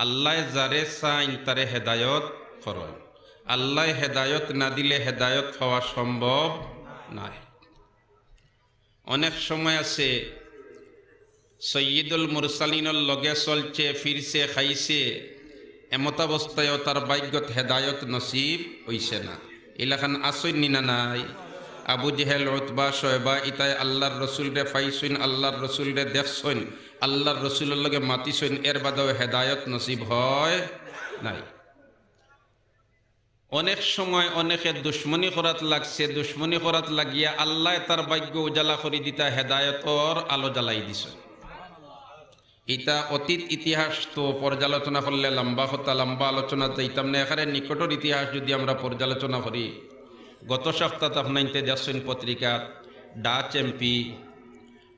আল্লাহ যারে চাইন তারে হেদায়ত করেন। আল্লাহ হেদায়ত না দিলে হেদায়ত হওয়া সম্ভব নয়। অনেক সময় আছে সৈয়দুল মুরসালিনের লগে চলছে, ফিরছে, খাইছে, এমতাবস্থায়ও তার ভাগ্যত হেদায়ত নসিব হইছে না। এলাখান আসইন নিনা নাই? আবু জেহেল, উতবা, শয়বা ইতাই আল্লাহর রসুলরে পাইছইন, আল্লাহর রসুলরে দেখছইন, আল্লাহর রসুলের লগে মাতিছইন, এর বাদেও হেদায়ত নসিব হয় নাই। অনেক সময় অনেকে দুশ্মনী করাত লাগছে, দুশ্মনী করাত লাগিয়া আল্লাহ তার ভাগ্য উজালা করে দিতা হেদায়তর আলো জ্বালাই দিছে। এটা অতীত ইতিহাস তো পর্যালোচনা করলে লম্বা হতা, লম্বা আলোচনা যাইতাম না। এখানে নিকটর ইতিহাস যদি আমরা পর্যালোচনা করি, গত সপ্তাহ আপনাইতে দেখছেন পত্রিকা ডাচ এমপি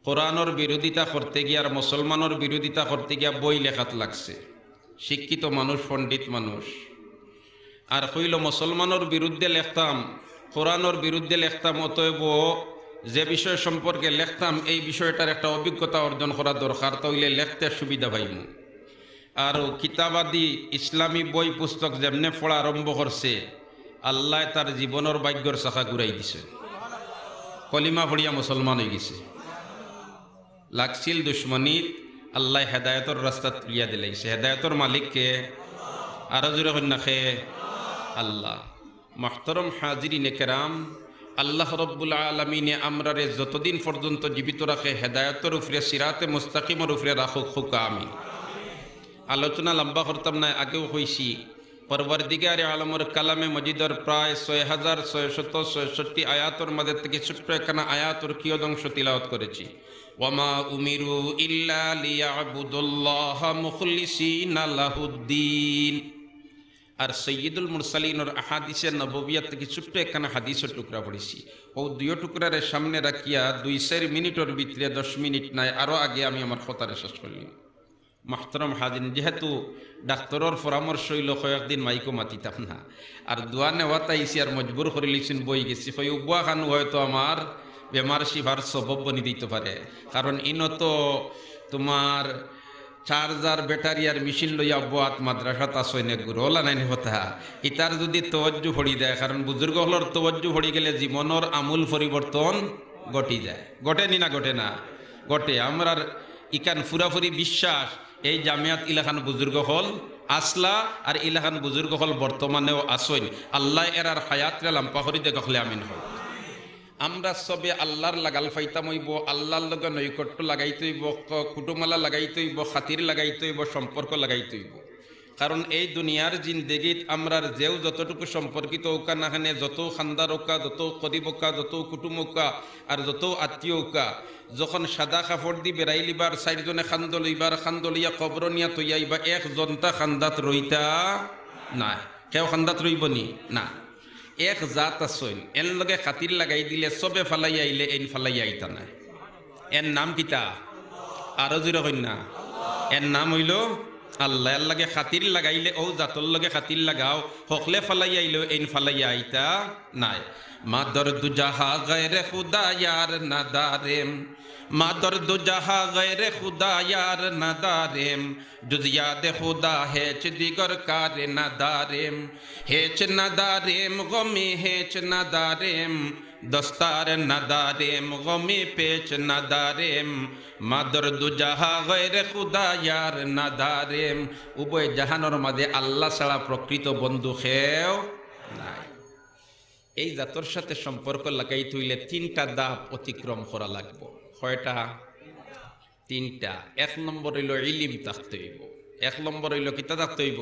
কোরআনের বিরোধিতা করতে গিয়ে আর মুসলমানের বিরোধিতা করতে গিয়া বই লেখাত লাগছে। শিক্ষিত মানুষ, পণ্ডিত মানুষ, আর কইল মুসলমানের বিরুদ্ধে লিখতাম, কোরআনের বিরুদ্ধে লিখতাম, অতএব যে বিষয় সম্পর্কে লিখতাম এই বিষয়টার একটা অভিজ্ঞতা অর্জন করা দরকার, তাইলে লিখতে সুবিধা পাইব। আর কিতাবাদি ইসলামী বই পুস্তক যেমনে পড়া আরম্ভ করছে, আল্লাহ তার জীবনের ভাগ্যর শাখা ঘুরাই দিছে। কলিমা পড়িয়া মুসলমান হয়ে গেছে। লাগছিল দুশ্মনীত, আল্লাহ হেদায়তর রাস্তা তুলিয়া দিলাইছে। হেদায়তর মালিককে আরো জোরে কন্যা খে আল্লাহ। মুহতারাম হাজিরিনে কেরাম, আল্লাহ রব্বুল আলামিনে আমরারে যতদিন পর্যন্ত জীবিত রাখে হেদায়তের উপরে, সিরাতে মুস্তাকিমের উপরে রাখুক, হুকা আমিন। আলোচনা লম্বা করতাম না, আগেও কইছি পরবর্তীগারে আলমের কালামে মজিদর প্রায় ৬৬৬৬ আয়াতর মধ্যে থেকে ছোট্ট একখানা আয়াতর কিয়দংশ তিলাওয়াত করেছি। ওয়ামা উমিরু ইল্লা লিয়াবুদুল্লাহা মুখলিসিনা লাহুদ্দিন। আর সৈয়দুল মুরসালিনের আহাদিসে নববিয়াত থেকে ছোট্ট একখানা হাদিসের টুকরা পড়েছি। ও দুই টুকরারে সামনে রাখিয়া ২-৪ মিনিটের ভিতরে ১০ মিনিট নাই, আরও আগে আমি আমার কথারে শেষ করলাম। মুহতারাম হাজিরিন, যেহেতু ডাক্তারের পরামর্শ হইল কয়েকদিন মাইকো মাতিতাম না, আর দোয়া নেওয়াত আইসি আর মজবুর করে লিখছেন বই গেছি। কই উবা খানু হয়তো আমার বেমার শিভার সবব বনি দিতে পারে, কারণ ইনো তো তোমার চার্জার ব্যাটারি আর মেশিন লইয়া বাত মাদ্রাসাত আসইনে গুরোলা নাই হতা। ইতার যদি তওয়াজ্জু হড়ি দেয়, কারণ বুজুর্গ হলর তওয়াজ্জু হড়ি গেলে জীবনের আমূল পরিবর্তন ঘটি যায়। ঘটেনি না? ঘটে না? ঘটে। আমরার ইকান ফুরাফুরি বিশ্বাস এই জামিয়াত ইলাখান বুজুর্গ হল আসলা, আর ইলাখান বুজুর্গ হল বর্তমানেও আসইন। আল্লাহ এরার হায়াতরে লাম্পা করি দেখলে আমিন হয়। আমরা সবে আল্লাহর লাগাল ফাইতাম হইব, আল্লাহর লগে নৈকট্য লাগাইতে হইব, কুটুমালা লাগাইতে হইব, খাতির লাগাইতে হইব, সম্পর্ক লাগাইতে হইব। কারণ এই দুনিয়ার জিন্দেগিত আমরার যেও যতটুকু সম্পর্কিত ওকা নাখানে, যত খান্দার ওকা, যত করিব ওকা, যত কুটুম ওকা, আর যত আত্মীয় ওকা, যখন সাদা কাপড় দি বেড়াই লিবার ৪ জনে খান্দ লইবার, খান্দ লইয়া কবর নিয়া তৈয়াইবা, একজনটা খান্দাত রইতা নাই। কেউ খান্দাত রইব নি? না। এক জাত আসইন, এর লগে খাতির লাগাই দিলে সবে ফালাই আইলে এন ফালাই আইতা না। এর নাম কিতা? আরো জোরে কইনা। এর নাম হইল আল্লাহ। এর লগে খাতির লাগাইলে ও জাতর লগে খাতির লাগাও, হকলে ফালাই আইলো এন ফালাই আইতা নাই। মাদর দুজাহা গায়রে খুদা ইয়ার নাদারেম, মাদর দুজাহা গায়রে খুদা ইয়ার নাদারেম, জুজ ইয়াদ খুদা হেচ দিগর কার নাদারেম, হেচ নাদারেম গমে হেচ নাদারেম, দস্তার নাদারেম গমে পেচ নাদারেম, মাদর দুজাহা গায়রে খুদা ইয়ার নাদারেম। উভয় জাহানোর মাঝে আল্লাহ ছাড়া প্রকৃত বন্ধু কেউ নাই। এই জাতর সাথে সম্পর্ক লাগাই তুইলে ৩টা ধাপ অতিক্রম করা লাগবে। কয়টা? ৩টা। ১ নম্বর হইল ইলিম থাকতে হইব। ১ নম্বর হইল কিতা থাকতে হইব?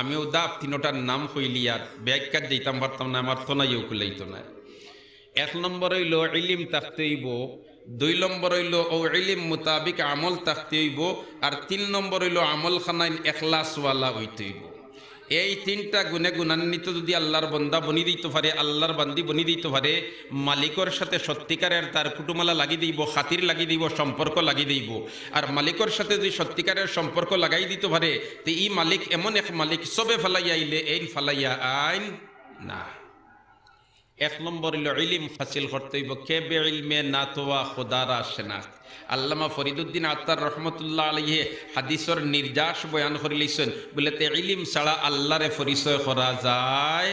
আমিও ধাপ ৩টার নাম হইলি আর ব্যাখ্যা দিতাম পারতাম না, আমার তো নাই কুলাইতো না। ১ নম্বর হইল ইলিম থাকতে হইব, ২ নম্বর হইল ও ইলিম মোতাবিক আমল থাকতে হইব, আর ৩ নম্বর হইল আমল খানায় এখলাসওয়ালা হইতে হইব। এই ৩টা গুণে গুণান্বিত যদি আল্লাহর বন্দা বনি দিতে পারে, আল্লাহর বান্দি বনি দিতে পারে, মালিকর সাথে সত্যিকারের তার কুটুমালা লাগিয়ে দিব, খাতির লাগিয়ে দিব, সম্পর্ক লাগিয়ে দিব। আর মালিকর সাথে যদি সত্যিকারের সম্পর্ক লাগাই দিতে পারে, তো এই মালিক এমন এক মালিক সবে ফালাইয়া আইলে এই ফালাইয়া আইন না। এক নম্বর হইল ইলিম হাসিল করতে হইব কেবে ইলমে না তোয়া খোদারা শনাখত। আল্লামা ফরিদুদ্দিন আত্তার রহমতুল্লাহ আলাইহি হাদিসর নির্যাস বয়ান করে লিখছেন বলে তে ইলিম ছাড়া আল্লাহরে পরিচয় করা যায়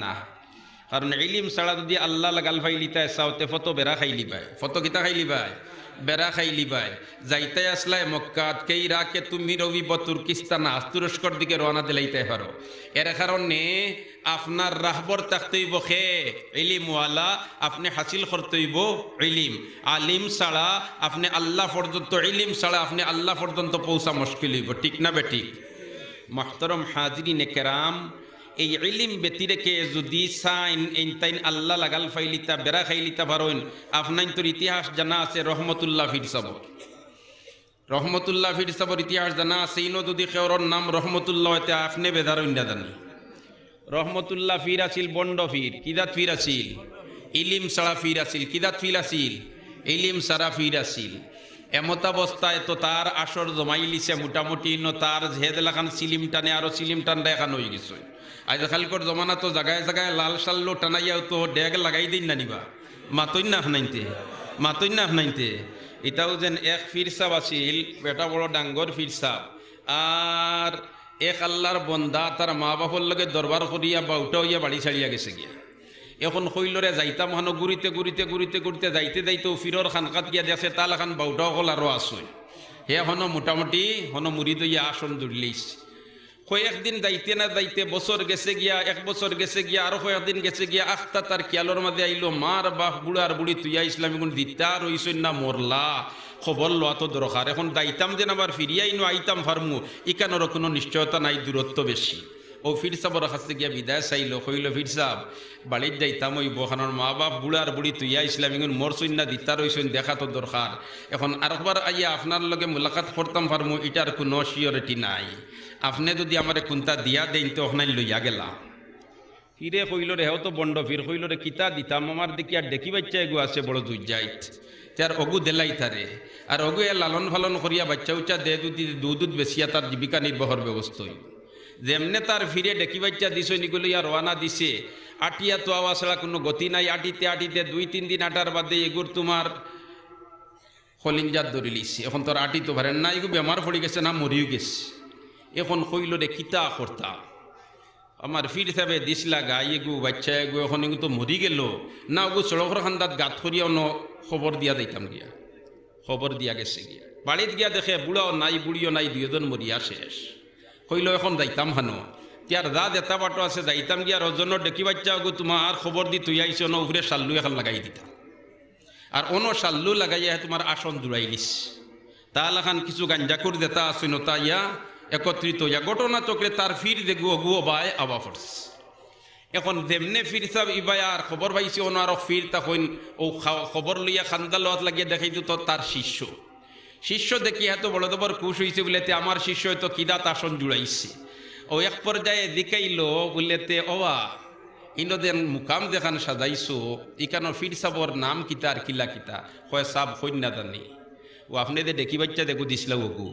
না। কারণ ইলিম ছাড়া যদি আল্লাহ লাগাল ফাইলিতা চাওতে ফটো বেড়া খাইলি পায়, ফটো কিতা খাইলি পায়, বেড়া খাইলি পায়। যাইতে আসলায় মক্কাত কে ইরাকে তুমি রবিব তুর্কিস্তান তুরস্কর দিকে রওনা দিলাইতে পারো। এর কারণে আপনার রাহবর থাকতে হইব খে ইলিমওয়ালা, আপনি হাসিল করতে হইব ইলিম। আলিম ছাড়া আপনি আল্লাহ পর্যন্ত, ইলিম ছাড়া আপনি আল্লাহ পর্যন্ত পৌঁছা মুশকিল হইব, ঠিক না বেঠিক? মুহতারাম হাজিরিনে কেরাম, এই ইলিম বেতি রেখে যদি সাইন তাইন আল্লাহ লাগাল ফাইলিতা বেড়া খাইলিতা পারেন, আপনার তোর ইতিহাস জানা আছে রহমতুল্লাহ ফির সাবর। রহমতুল্লাহ ফির সাবর ইতিহাস জানা আছে, ইনো যদি কেউর নাম রহমতুল্লাহ হইতে আপনি বেদার ইন্ডা জানি। রহমতুল্লাহ ফির আছিল বন্ড ফির, কিদাত ফির আছিল ইলিম ছাড়া ফির আছিল, কিদাত ফির আছিল ইলিম ছাড়া ফির আছিল। এমত অবস্থায় তো তার আসর জমাই লিছে মোটামুটি, তার জেহেদ লাখান সিলিম টানে আরো সিলিম টান দেখান হয়ে গেছে। আজকালকর জমানা তো জায়গায় জায়গায় লাল সাল্লো টানাইয়াও তো ডেগ লাগাই দিন না নিবা, মাতইন না আপনাইতে, মাতইন না আপনাইতে। এটাও যেন এক ফির সাহ আছিল, বেটা বড় ডাঙ্গর ফির সাহ, আর এক আল্লাহর বন্দা তার মা বাপর লগে দরবার করিয়া বাউটা হইয়া বাড়ি ছাড়িয়া গেছে গিয়া। এখন শৈলরে যাইতাম হানো ঘুরিতে ঘুরিতে ঘুরিতে ঘুরিতে যাইতে যাইতে ফিরর খানকাত গিয়া দেখে তাল এখন বাউটাও হল আরো আসই। হে হনো মোটামুটি হনো মুড়ি দইয়া আসন দৌড়লিস। কয়েকদিন যাইতে না যাইতে বছর গেছে গিয়া, এক বছর গেছে গিয়া, আরো কয়েকদিন গেছে গিয়া, আখতা তার খেয়ালোর মাঝে আইলো মার বাপ বুড়ার বুড়ি তুইয়া ইসলামী গুণ দিতা রইসই না মরলা, খবর লওয়া তো দরকার। এখন যাইতাম যেন আবার ফিরিয়াই নো আইতাম ফার্মু, ইকানোর কোনো নিশ্চয়তা নাই, দূরত্ব বেশি। ও ফির সাবর কাছে গিয়া বিদায় চাইল, কইল ফির সাহ বাড়ির যাইতাম ওই বখানোর মা বাপ বুড়ার বুড়ি তুইয়া ইসলামী গুণ মরসই না দিতা রইসই দেখা তো দরকার। এখন আরেকবার আইয়া আপনার লগে মুলাকাত করতাম ফার্মু, এটার কোনো সিওরিটি নাই। আপনি যদি আমার কোনটা দিয়া দেন তো ওখানে লইয়া গেলাম। ফিরে কইল রে হেও তো বন্ড ফির, কইল রে কিতা দিতাম আমার দেখি আর দেখি বাচ্চা এগু আছে বড় দুই যাইত, তার অগু দেলাই তারে, আর অগু এ লালন ফালন করিয়া বাচ্চা উচ্চা দে দুধ বেশিয়া তার জীবিকা নির্বাহর ব্যবস্থা হইল। যেমনে তার ফিরে ডেকি বাচ্চা দিছ নিগুলো ইয়া রওনা দিছে, আটিয়া তো আওয়া ছাড়া কোনো গতি নাই। আটিতে আটিতে 2-3 দিন আটার বাদে এগুর তোমার কলিঞ্জাত ধরে লিছে। এখন তোর আটি তো ভারেন না, এগু বেমার পড়ে গেছে না মরিও গেছে। এখন কইল রে কিতা করতাম, আমার ফির সাহেবে দিসলা গাই এগু বাচ্চা এগু এখন এগু তো মরি গেল না, ওগু সড়কর খান্দাত গাত করিয়াও খবর দিয়া দিতাম গিয়া। খবর দিয়া গেছে গিয়া, বাড়িত গিয়া দেখে বুড়াও নাই বুড়িও নাই, 2জন মরিয়া শেষ। কইল এখন যাইতাম হানো,তিয়ার যা দেতা বাটো আছে যাইতাম গিয়া, রজনের ডেকি বাচ্চা ওগু তোমার খবর দি তুই আইস ন, উপরে সাল্লু এখন লাগাই দিতাম, আর অন্য সাল্লু লাগাইয়া তোমার আসন জুড়াই নিস। তাহলে খান কিছু গাঞ্জাকুর দেতা আছে নতা ইয়া একত্রিত হইয়া ঘটনা চক্রে তার ফির দেখু অগুও বাই আবা ফরস। এখন যেমনে ফির সাহেব ইবাই আর খবর পাইছে অন্য আরো ফির তখন ও খবর লইয়া খান্দা লোয়াত লাগিয়ে দেখাই দিত তার শিষ্য। শিষ্য দেখি এত বড় দবর খুশ হয়েছে বলেতে আমার শিষ্য হয়তো কিদাত আসন জুড়াইছে। ও এক পর্যায়ে দেখাইল বললেতে ওবা ইনদের মুকাম দেখান সাজাইছো, ইকানো ফির সাবর নাম কিতা আর কিলা কিতা, কয় সাব কন্যা জানি। ও আপনি যে দেখি বাচ্চা দেখো দিছিল ওগু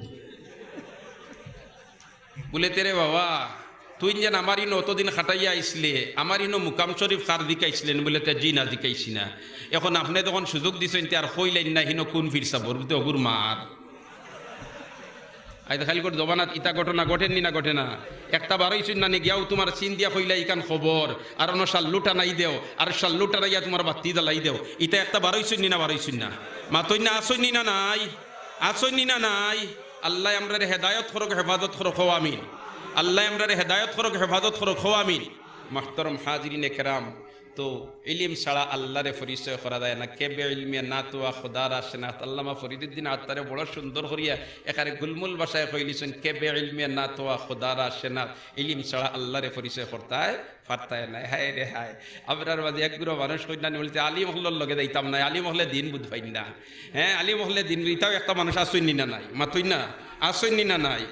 বলে তেরে বাবা তুই যেন আমার ইনো অতদিন খাটাইয়া আইসলে, আমার ইনো মুকাম শরীফ কার দিকাইছিলেন বলে তে জি না দিকাইছি না। এখন আপনি যখন সুযোগ দিছেন আর কইলেন না হিনো কোন ফির সাবর বলতে অগুর মার। আইতে খালি করে জবানাত ইতা ঘটনা ঘটেননি না ঘটে না, একটা বারোইছুন না গিয়াও তোমার চিন দিয়া কইলা ইকান খবর, আর অন্য সাল্লুটা নাই দেও, আর সাল্লুটা নাইয়া তোমার বাতি জ্বালাই দেও, ইটা একটা বারোইছুন না বারোইছুন না মাতই না আসইনি না নাই, আসইনি না নাই। আল্লাহ আমরা হেদায়ত করক হেফাজত করক হো আমিন। আল্লাহ আমরা হেদায়ত করক হেফাজত করক হো আমিন। মুহতারাম হাজিরিনে কেরাম, তো ইলিম ছাড়া আল্লাহরে পরিচয় করা যায় না। কেবে ইলমে না তোয়া খোদার আসেনাত। আল্লামা ফরিদুদ্দিন আত্মারে বড় সুন্দর করিয়া এখানে গুলমুল ভাষায় কইলিছেন কেবে ইলমে না তোয়া খোদার আসেনাত। ইলিম ছাড়া আল্লাহরে পরিচয় করতায় পারতায় নাই। হায় রে হায়, আপনার মাঝে একগুলো মানুষ কইনানি বলতে আলিম হলের লগে যাইতাম না, আলিম হলে দিন বুঝ পাই না। হ্যাঁ আলিম হলে দিন ইটাও একটা মানুষ আসইনি না নাই, মাতই না আসইনি না নাই।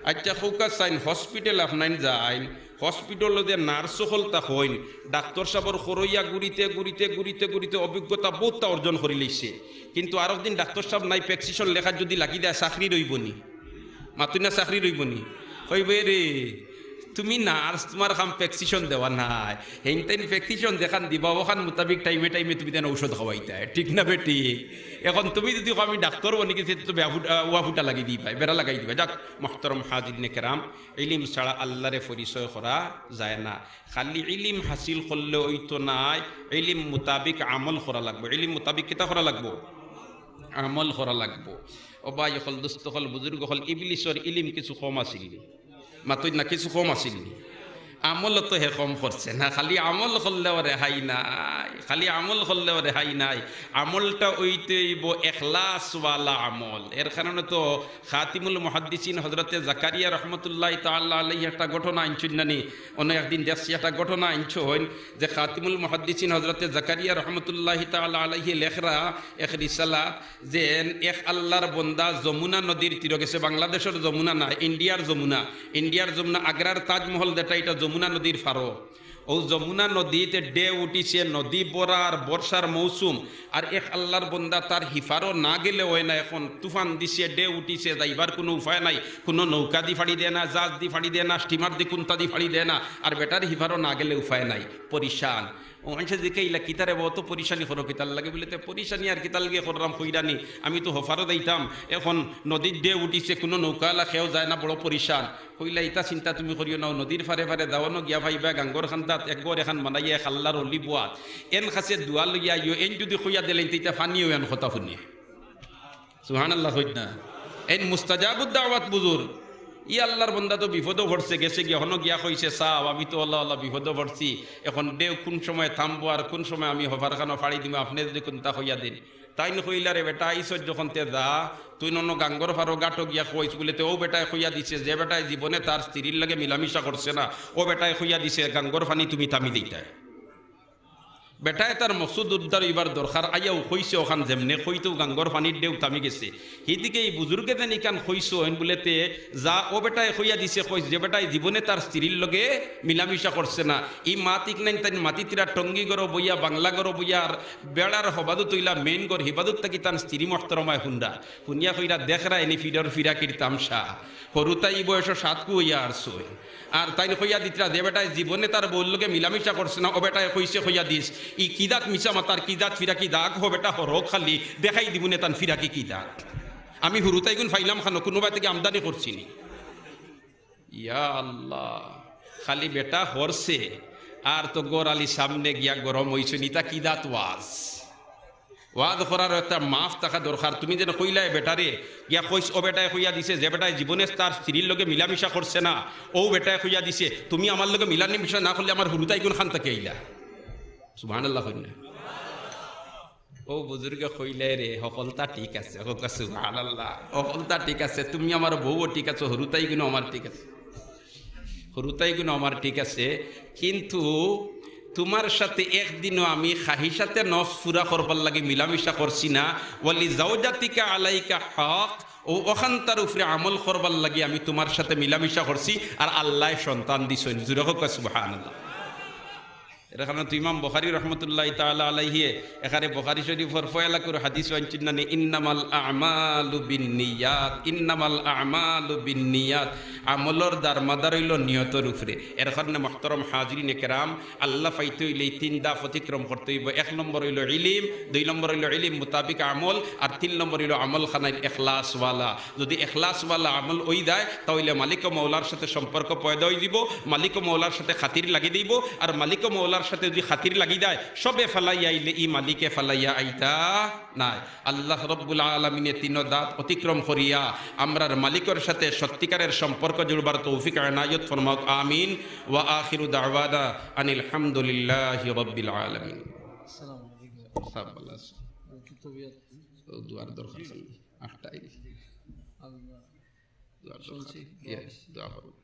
আচ্ছা ফৌকা চাইন হসপিটাল আপনার যাইন, হসপিটাল যে নার্স হলতা হইন, ডাক্তার সাহেবর খরইয়া ঘুরিতে ঘুরিতে ঘুরিতে ঘুরিতে অভিজ্ঞতা বহুতটা অর্জন করে লইছে, কিন্তু আর একদিন ডাক্তার সাহেব নাই প্রেসক্রিপশন লেখার যদি লাগি দেয় চাকরি রইবনি, মাতুই না চাকরি রইবনি, কইবে রে তুমি নার্স, তোমার কাম প্রেসক্রিপশন দেওয়া নাই, হেনতেন প্রেসক্রিপশন দেখান দিবা, ওখান মোতাবিক টাইমে টাইমে তুমি দেন ঔষধ খাওয়াইতে, ঠিক না বেটি? এখন তুমি যদি আমি ডাক্তার বনি গেছি তো ওয়া ফুটা লাগিয়ে দিই পাই, বেড়া লাগাই দিবা। যাক মুহতারাম হাজিরিন কেরাম, ইলিম ছাড়া আল্লাহরে পরিচয় করা যায় না। খালি ইলিম হাসিল করলে ওই তো নাই, ইলিম মোতাবিক আমল করা লাগবে। ইলিম মোতাবিক কিতা করা লাগবো? আমল করা লাগবো। ও ভাই হল, দোস্ত হল, বুজুর্গ হল, ইবলিসর ইলিম কিছু কম আসিলনি, মাতই না কিছু কম আসিলনি, আমল তো হে কম করছে না। খালি আমল করলেও রেহাই নাই, খালি আমল করলেও রেহাই নাই। আমলটা ওইতেইব এখলাসওয়ালা আমল। এর কারণে তো খাতিমুল মুহাদ্দিসিন হজরতে জাকারিয়া রহমতুল্লাহ তাআলা আলাইহি একটা ঘটনা আনছেন নানি, অনেক একদিন দেখছি একটা ঘটনা আনছেন যে খাতিমুল মুহাদ্দিসিন হজরতে জাকারিয়া রহমতুল্লাহ তাআলা আলাইহি লেখরা এক রিসালাত যে এক আল্লাহর বন্দা যমুনা নদীর তীরে গেছে। বাংলাদেশের যমুনা না, ইন্ডিয়ার যমুনা। ইন্ডিয়ার যমুনা, আগ্রার তাজমহল যেটা, এটা যমুনা নদীর ফারো। ও যমুনা নদীতে ডে উঠিছে, নদী বরার বর্ষার মৌসুম, আর এক আল্লাহর বন্দা তার হিফারও না গেলে হয় না। এখন তুফান দিছে, ডে উঠিছে, যাইবার কোনো উপায় নাই, কোনো নৌকা দি ফাড়ি দেয় না, জাহাজ দি ফাড়ি দেয় না, স্টিমার দি কুন্তা দি ফাড়ি দেয় না, আর বেটার হিফারও না গেলে উপায় নাই, পরিশান। ও মানুষ দিকে ইলা কিতারে বহুত পরিশানি করো, কিতার লাগে বলে পরিশানি আর কিতার লাগে করলাম কইরানি, আমি তো হফারও দিতাম, এখন নদীর ডে উঠিছে, কোনো নৌকালা খেয়েও যায় না, বড় পরিশান। কইলা ইতা চিন্তা তুমি করিও নাও, নদীর ফারে ফারে দাওয়ানো গিয়া ভাইবা গাঙ্গর খান্দাত একগর এখান মানাইয়া খাল্লার অলি বুয়াত এন খাসে দুয়া লইয়া ইয়ে এন যদি কইয়া দিলেন তিতা ফানিও এন কথা শুনি। সুবহানাল্লাহ হইত না? এন মুস্তাজাবুদ দাওয়াত বুজুর। ই আল্লাহর বন্দা তো বিপদও পড়ছে, গেছে গিয়া হনো গিয়া কইছে সাহ আমি তো আল্লাহ আল্লাহ বিপদও পড়ছি, এখন দেও কোন সময় থামবো আর কোন সময় আমি হফারখানো ফাড়ি দিব, আপনি যদি কোনটা হইয়া দিন। তাই নইলা রে বেটা আইসর যখন তে দা তুই নন্য গাঙ্গর ফারো গাটো গিয়া কইস বলে ও বেটায় কইয়া দিছে, যে বেটায় জীবনে তার স্ত্রীর লাগে মিলামিশা করছে না, ও বেটায় কইয়া দিছে গাঙ্গর ফানি তুমি থামি দিইটায়। বেটায় তার মকসুদ উদ্ধার এবার দরকার, আইয়াও কইছে ওখান যেমনে কইতেও গাঙ্গর পানির ডেউ থামি গেছে। সেইদিকে এই বুজুর্গে যেন ইকান কইস হইন বলেতে যা ও বেটায় কইয়া দিছে, কইস যে বেটায় জীবনে তার স্ত্রীর লগে মিলামিশা করছে না, ই মাতিক নাই তাই মাতি তিরা টঙ্গি গড় বইয়া বাংলা গড় বইয়া আর বেড়ার হবাদু তৈলা মেইন গড় হিবাদুত থাকি তার স্ত্রী মহতরমায় হুন্ডা শুনিয়া কইরা দেখরা এনি ফিডর ফিরাকির তামসা সরুতাই এই বয়স 7 কু হইয়া আসছো, আর তাই কইয়া দিতরা যে বেটায় জীবনে তার বউর লগে মিলামিশা করছে না, ও বেটায় কইছে কইয়া দিস ই কিদাত মিশা মাতার কিদাত ফিরাকি দাগ হো বেটা হর খালি দেখাই দিবনে তান ফিরাকি কিদাত। আমি হুরুতাই গুণ ফাইলাম খানো কোনোবা থেকে আমদানি করছি নি। ইয়া আল্লাহ, খালি বেটা হরছে আর তো গোড়ালি সামনে গিয়া গরম হইছে নিতা কিদাত ওয়াজ করার একটা মাফ থাকা দরকার। তুমি যেন কইলাই বেটারে গিয়া কইস ও বেটায় কইয়া দিছে যে বেটায় জীবনে তার স্ত্রীর লগে মিলামিশা করছে না, ও বেটায় কইয়া দিছে তুমি আমার লগে মিলামিশা না করলে আমার হুরুতাই গুণ খান থেকে আইলা। সুবহানাল্লাহ কইনা? ও বুজুর্গ কইলে রে সকলতা ঠিক আছে, সুবহানাল্লাহ সকলতা ঠিক আছে, তুমি আমার বউও ঠিক আছে, হরুতাই গুণ আমার ঠিক আছে, হরুতাই গুণ আমার ঠিক আছে, কিন্তু তোমার সাথে একদিনও আমি খাহিসাতে নফস পুরা করবার লাগে মিলামিশা করছি না। ওয়ালি জাওজাতিকা আলাইকা হক, ও ওখান তার উপরে আমল করবার লাগে আমি তোমার সাথে মিলামিশা করছি, আর আল্লাহ সন্তান দিছেন। জুরে হোক সুবহানাল্লাহ। এর কারণে তো ইমাম বুখারী রহমতুল্লাহ তাআলা আলাইহি এখানে বুখারী শরীফের ফয়লা করে হাদিস আনছেন না, ইন্নামাল আমালু বিন্নিয়াত, ইন্নামাল আমালু বিন্নিয়াত, আমলর দারমাদার হইল নিয়তের উপরে। এর কারণে মুহতারাম হাজিরিন কেরাম, আল্লাহ পাইতে হইলে 3 ধাপ অতিক্রম করতে হইব। 1 নম্বর হইল ইলম, 2 নম্বর হইল ইলম মোতাবিক আমল, আর 3 নম্বর হইল আমল খানায় ইখলাসওয়ালা। যদি ইখলাসওয়ালা আমল ওই দেয় তাহলে মালিক ও মওলার সাথে সম্পর্ক পয়দা হয়ে দিব, মালিক ও মওলার সাথে খাতির লাগিয়ে দিব, আর মালিক ও মওলার সাথে যদি খাতির লাগি দেয় সবে ফালাইয়া আইলে ই মালিকে ফালাইয়া আইতা নাই। আল্লাহ রব্বুল আলামিনের 3 দাঁত অতিক্রম করিয়া আমরার মালিকের সাথে সত্যিকারের সম্পর্ক জুড়বার তৌফিক আনায়ত ফরমাক। আমিন। ওয়া আখিরু দাওয়ানা আনিল হামদুলিল্লাহি রাব্বিল আলামিন। আসসালামু আলাইকুম। সাবাল্লাহ দুয়ার দরকার 8টাই আল্লাহ দুয়ার চলছে। দোয়া করুন।